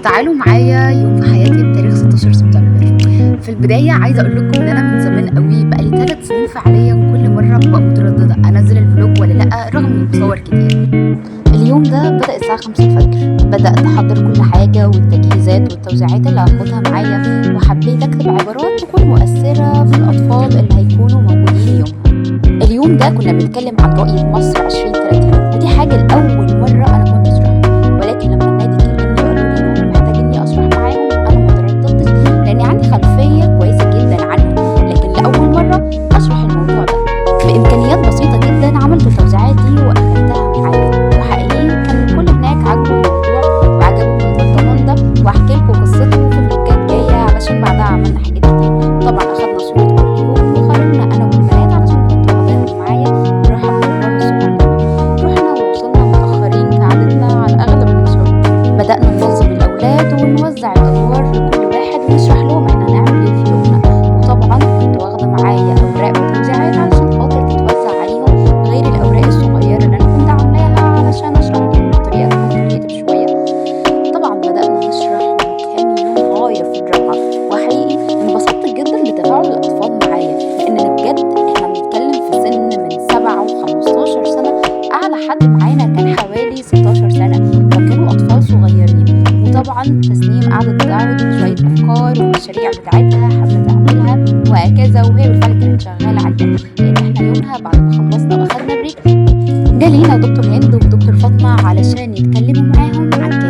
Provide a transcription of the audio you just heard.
تعالوا معايا يوم في حياتي بتاريخ 16 سبتمبر. في البداية عايزة أقول لكم إن أنا من زمان قوي بقالي 3 سنين فعليا كل مرة ببقى مترددة أنزل الفلوج ولا لأ رغم إني بصور كتير. اليوم ده بدأ الساعة 5 الفجر، بدأت أحضر كل حاجة والتجهيزات والتوزيعات اللي هاخدها معايا، وحبيت أكتب عبارات تكون مؤثرة في الأطفال اللي هيكونوا موجودين يومها. اليوم ده كنا بنتكلم عن رؤية مصر 2030، ودي حاجة لأول مرة أنا كنت أشرحها، ولكن لما النادي كلمني وقالوا لي إنهم محتاجيني أشرح معاهم أنا ما ترددتش، لأني عندي خلفية كويسة جدا عنها، لكن لأول مرة أشرح الموضوع ده بإمكانيات بسيطة جدا. عملت التوزيعات دي وأخدتها معايا، وحقيقي كان الكل هناك عاجبه الموضوع وعجبهم البرطمان ده، وأحكي لكم قصته في فلوجات جاية علشان بعدها عملنا حاجات كتير. طبعا أخدنا صورة كل يوم وخرجنا أنا والبنات علشان كنت واخداهم معايا ونروح المشوار الصغير. رحنا ووصلنا متأخرين كعادتنا على أغلب المشاوير. بدأنا ننظم الأولاد ونوزع الأدوار لكل واحد ونشرح لهم إحنا هنعمل إيه في يومنا. وطبعا كنت واخدة معايا أوراق وتوزيعات علشان خاطر تتوزع عليهم، غير الأوراق الصغيرة اللي أنا كنت عاملاها علشان أشرح لهم بطريقة تكون كريتيف شوية. طبعا بدأنا نشرح وكان يوم غاية في الروعة، وحقيقي انبسطت جدا بتفاعل الأطفال معايا، لأننا بجد إحنا بنتكلم في سن من 7 و15 سنة. أعلى حد معانا كان حوالي 16 سنة، وكانوا أطفال صغيرين. وطبعا تسنيم قعدت تعرض شوية أفكار والمشاريع بتاعتها حابة تعملها وهكذا، وهي بالفعل كانت شغالة عليها، لأن احنا يومها بعد ما خلصنا وأخدنا بريك جالينا دكتور هند ودكتور فاطمة علشان يتكلموا معاهم عن